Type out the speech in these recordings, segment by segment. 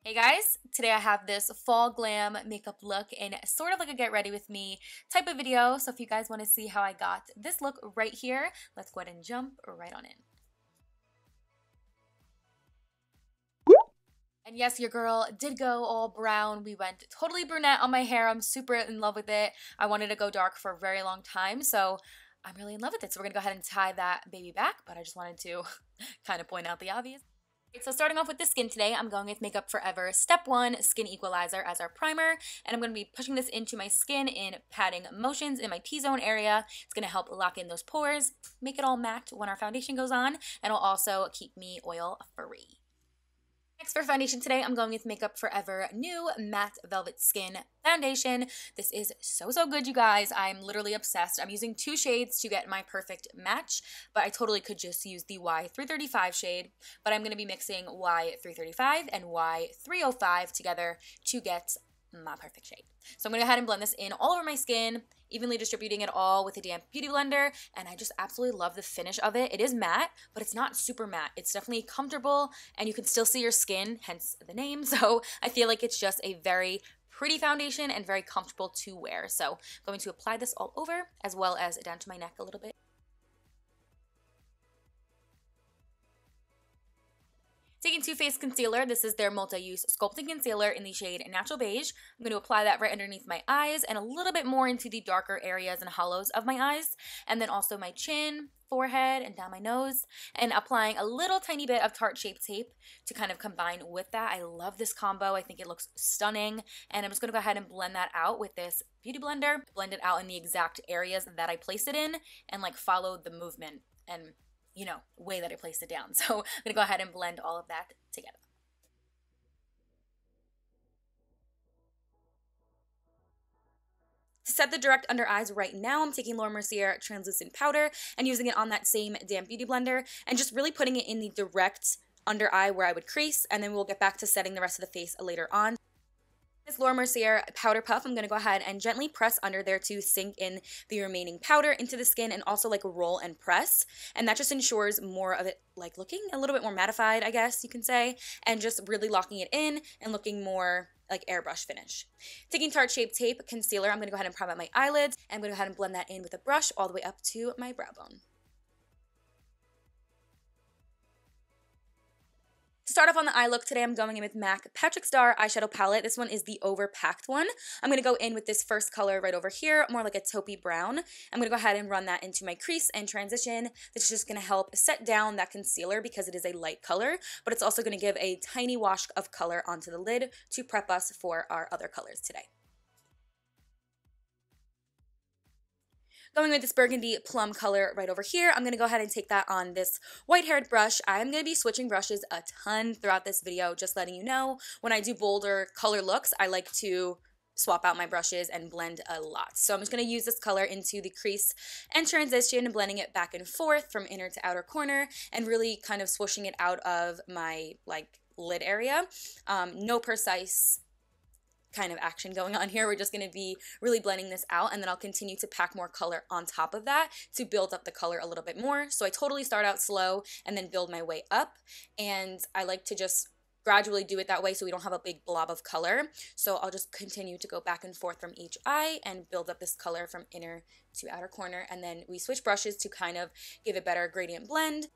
Hey guys, today I have this fall glam makeup look in sort of like a get ready with me type of video. So if you guys want to see how I got this look right here, let's go ahead and jump right on in. And yes, your girl did go all brown. We went totally brunette on my hair. I'm super in love with it. I wanted to go dark for a very long time, so I'm really in love with it. So we're gonna go ahead and tie that baby back, but I just wanted to kind of point out the obvious. So starting off with the skin today, I'm going with Makeup Forever Step 1 Skin Equalizer as our primer, and I'm going to be pushing this into my skin in patting motions in my T-zone area. It's going to help lock in those pores, make it all matte when our foundation goes on, and it'll also keep me oil free. Next for foundation today, I'm going with Makeup Forever New Matte Velvet Skin Foundation. This is so good, you guys. I'm literally obsessed. I'm using 2 shades to get my perfect match, but I totally could just use the Y335 shade, but I'm going to be mixing Y335 and Y305 together to get my perfect shade. So I'm going to go ahead and blend this in all over my skin, evenly distributing it all with a damp beauty blender, and I just absolutely love the finish of it. It is matte, but it's not super matte. It's definitely comfortable, and you can still see your skin, hence the name, so I feel like it's just a very pretty foundation and very comfortable to wear. So I'm going to apply this all over, as well as down to my neck a little bit. Taking Too Faced Concealer, this is their multi-use sculpting concealer in the shade Natural Beige. I'm going to apply that right underneath my eyes and a little bit more into the darker areas and hollows of my eyes, and then also my chin, forehead, and down my nose, and applying a little tiny bit of Tarte Shape Tape to kind of combine with that. I love this combo. I think it looks stunning, and I'm just going to go ahead and blend that out with this beauty blender, blend it out in the exact areas that I place it in, and like follow the movement and way that I placed it down. So I'm gonna go ahead and blend all of that together. To set the direct under eyes right now, I'm taking Mercier translucent powder and using it on that same damp beauty blender and just really putting it in the direct under eye where I would crease, and then we'll get back to setting the rest of the face later on. This Mercier powder puff, I'm going to go ahead and gently press under there to sink in the remaining powder into the skin and also like roll and press. And that just ensures more of it like looking a little bit more mattified, I guess you can say, and just really locking it in and looking more like airbrush finish. Taking Tarte Shape Tape concealer, I'm going to go ahead and prime up my eyelids, and I'm going to go ahead and blend that in with a brush all the way up to my brow bone. To start off on the eye look today, I'm going in with MAC Patrick Star eyeshadow palette. This one is the overpacked one. I'm going to go in with this first color right over here, more like a taupey brown. I'm going to go ahead and run that into my crease and transition. This is just going to help set down that concealer because it is a light color, but it's also going to give a tiny wash of color onto the lid to prep us for our other colors today. Going with this burgundy plum color right over here, I'm going to go ahead and take that on this white-haired brush. I'm going to be switching brushes a ton throughout this video, just letting you know. When I do bolder color looks, I like to swap out my brushes and blend a lot. So I'm just going to use this color into the crease and transition, blending it back and forth from inner to outer corner and really kind of swooshing it out of my lid area. No precise kind of action going on here. We're just going to be really blending this out, and then I'll continue to pack more color on top of that to build up the color a little bit more. So I totally start out slow and then build my way up, and I like to just gradually do it that way so we don't have a big blob of color. So I'll just continue to go back and forth from each eye and build up this color from inner to outer corner, and then we switch brushes to kind of give a better gradient blend.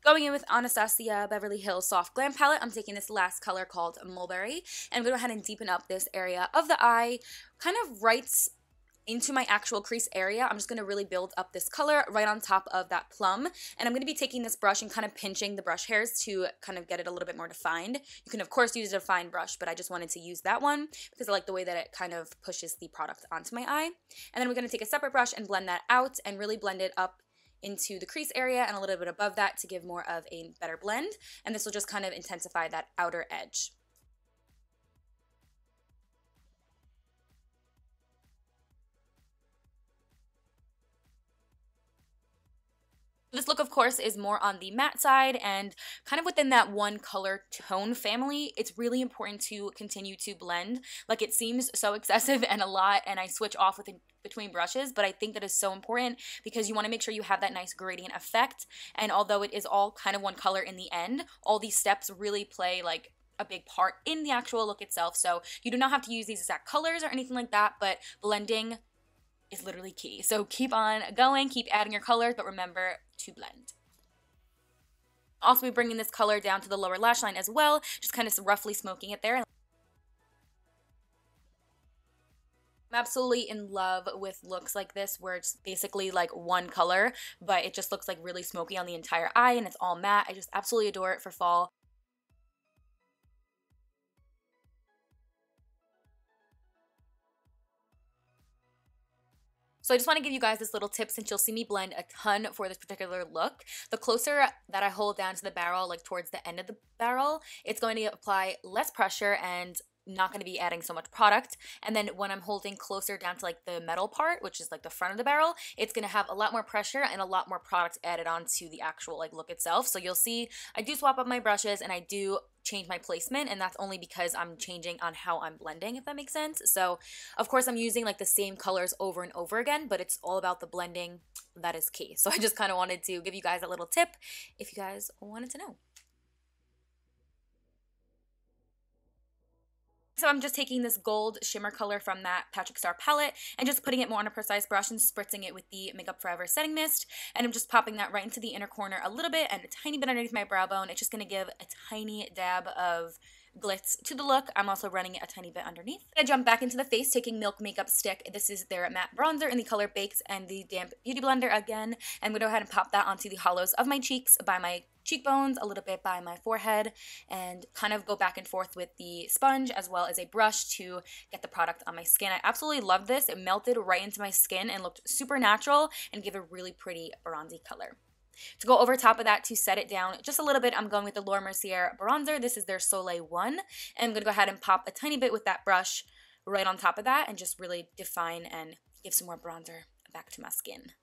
Going in with Anastasia Beverly Hills Soft Glam Palette, I'm taking this last color called Mulberry, and I'm going to go ahead and deepen up this area of the eye, kind of right into my actual crease area. I'm just going to really build up this color right on top of that plum, and I'm going to be taking this brush and kind of pinching the brush hairs to kind of get it a little bit more defined. You can of course use a defined brush, but I just wanted to use that one because I like the way that it kind of pushes the product onto my eye. And then we're going to take a separate brush and blend that out and really blend it up into the crease area and a little bit above that to give more of a better blend, and this will just kind of intensify that outer edge. This look, of course, is more on the matte side and kind of within that one color tone family. It's really important to continue to blend. Like, it seems so excessive and a lot, and I switch off between brushes, but I think that is so important because you want to make sure you have that nice gradient effect. And although it is all kind of one color in the end, all these steps really play like a big part in the actual look itself. So you do not have to use these exact colors or anything like that, but blending is literally key. So keep on going, keep adding your colors, but remember to blend. Also be bringing this color down to the lower lash line as well, just kind of roughly smoking it there. I'm absolutely in love with looks like this where it's basically like one color, but it just looks like really smoky on the entire eye and it's all matte. I just absolutely adore it for fall. So I just want to give you guys this little tip since you'll see me blend a ton for this particular look. The closer that I hold down to the barrel, like towards the end of the barrel, it's going to apply less pressure and not going to be adding so much product. And then when I'm holding closer down to like the metal part, which is like the front of the barrel, it's going to have a lot more pressure and a lot more product added on to the actual like look itself. So you'll see I do swap up my brushes and I do change my placement, and that's only because I'm changing on how I'm blending, if that makes sense. So of course I'm using like the same colors over and over again, but it's all about the blending. That is key. So I just kind of wanted to give you guys a little tip if you guys wanted to know. So I'm just taking this gold shimmer color from that Patrick Star palette and just putting it more on a precise brush and spritzing it with the Makeup Forever setting mist. And I'm just popping that right into the inner corner a little bit and a tiny bit underneath my brow bone. It's just going to give a tiny dab of glitz to the look. I'm also running it a tiny bit underneath. I jump back into the face, taking Milk Makeup Stick. This is their matte bronzer in the color Baked and the damp beauty blender again. I'm going to go ahead and pop that onto the hollows of my cheeks, by my cheekbones, a little bit by my forehead, and kind of go back and forth with the sponge as well as a brush to get the product on my skin. I absolutely love this. It melted right into my skin and looked super natural and gave a really pretty bronzy color. To go over top of that, to set it down just a little bit, I'm going with the Laura Mercier bronzer. This is their Soleil 1. And I'm going to go ahead and pop a tiny bit with that brush right on top of that and just really define and give some more bronzer back to my skin.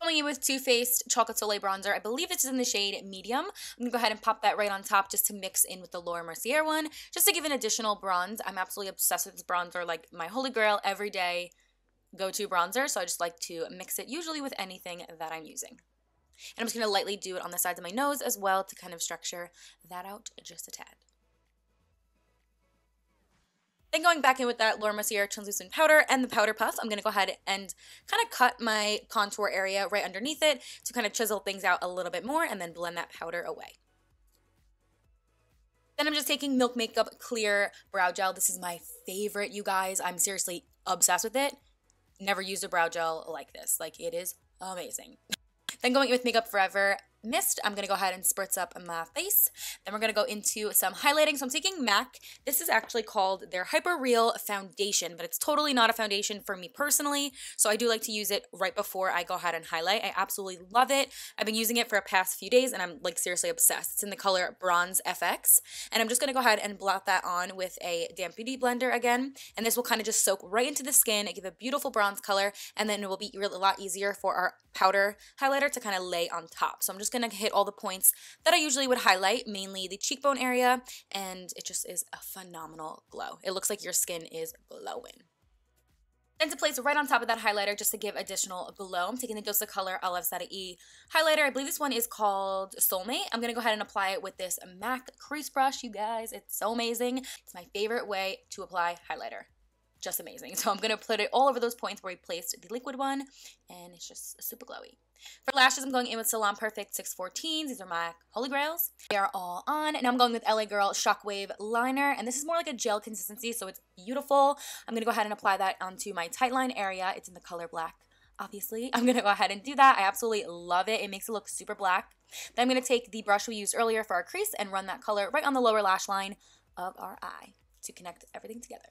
Going in with Too Faced Chocolate Soleil Bronzer. I believe this is in the shade Medium. I'm going to go ahead and pop that right on top just to mix in with the Laura Mercier one, just to give an additional bronze. I'm absolutely obsessed with this bronzer, like my holy grail, everyday go-to bronzer, so I just like to mix it usually with anything that I'm using. And I'm just going to lightly do it on the sides of my nose as well to kind of structure that out just a tad. Then going back in with that Laura Mercier translucent powder and the powder puff, I'm going to go ahead and kind of cut my contour area right underneath it to kind of chisel things out a little bit more and then blend that powder away. Then I'm just taking Milk Makeup Clear Brow Gel. This is my favorite, you guys. I'm seriously obsessed with it. Never used a brow gel like this. Like, it is amazing. Then going in with Makeup Forever Mist, I'm going to go ahead and spritz up my face. Then we're going to go into some highlighting. So I'm taking MAC. This is actually called their Hyper Real Foundation, but it's totally not a foundation for me personally. So I do like to use it right before I go ahead and highlight. I absolutely love it. I've been using it for the past few days and I'm like seriously obsessed. It's in the color Bronze FX. And I'm just going to go ahead and blot that on with a damp beauty blender again. And this will kind of just soak right into the skin and give a beautiful bronze color. And then it will be a lot easier for our powder highlighter to kind of lay on top. So I'm just going to hit all the points that I usually would highlight, mainly the cheekbone area, and it just is a phenomenal glow. It looks like your skin is glowing. Then to place right on top of that highlighter just to give additional glow, I'm taking the Dose of Color Olive E highlighter. I believe this one is called Soulmate. I'm going to go ahead and apply it with this MAC crease brush, you guys. It's so amazing. It's my favorite way to apply highlighter. Just amazing. So I'm going to put it all over those points where we placed the liquid one, and it's just super glowy. For lashes, I'm going in with Salon Perfect 614s. These are my holy grails. They are all on. And I'm going with LA Girl Shockwave Liner, and this is more like a gel consistency, so it's beautiful. I'm going to go ahead and apply that onto my tight line area. It's in the color black, obviously. I'm going to go ahead and do that. I absolutely love it. It makes it look super black. Then I'm going to take the brush we used earlier for our crease and run that color right on the lower lash line of our eye to connect everything together.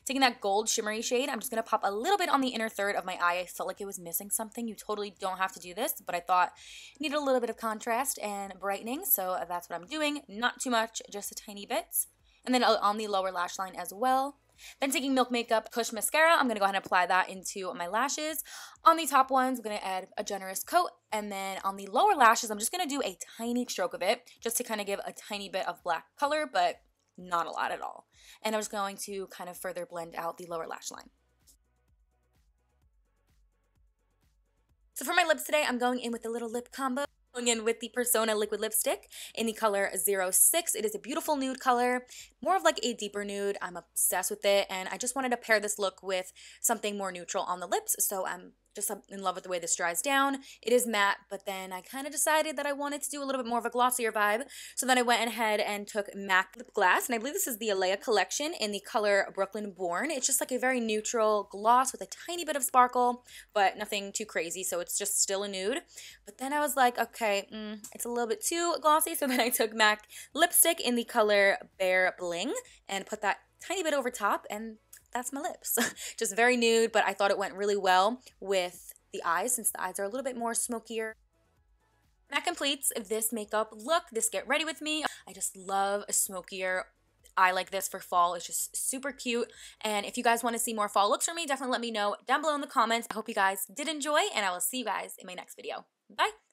Taking that gold shimmery shade, I'm just going to pop a little bit on the inner third of my eye. I felt like it was missing something. You totally don't have to do this, but I thought it needed a little bit of contrast and brightening, so that's what I'm doing. Not too much, just a tiny bit. And then on the lower lash line as well. Then taking Milk Makeup Kush Mascara, I'm going to go ahead and apply that into my lashes. On the top ones, I'm going to add a generous coat. And then on the lower lashes, I'm just going to do a tiny stroke of it just to kind of give a tiny bit of black color, but not a lot at all. And I'm just going to kind of further blend out the lower lash line. So for my lips today, I'm going in with a little lip combo. Going in with the Persona Liquid Lipstick in the color 06. It is a beautiful nude color, more of like a deeper nude. I'm obsessed with it, and I just wanted to pair this look with something more neutral on the lips, so I'm just in love with the way this dries down. It is matte, but then I kind of decided that I wanted to do a little bit more of a glossier vibe, so then I went ahead and took MAC Lip Glass, and I believe this is the Alea collection in the color Brooklyn Born. It's just like a very neutral gloss with a tiny bit of sparkle, but nothing too crazy, so it's just still a nude. But then I was like, okay, it's a little bit too glossy, so then I took MAC lipstick in the color Bare Bling and put that tiny bit over top, and that's my lips. Just very nude, but I thought it went really well with the eyes since the eyes are a little bit more smokier. And that completes this makeup look, this Get Ready With Me. I just love a smokier eye like this for fall. It's just super cute. And if you guys want to see more fall looks from me, definitely let me know down below in the comments. I hope you guys did enjoy, and I will see you guys in my next video. Bye!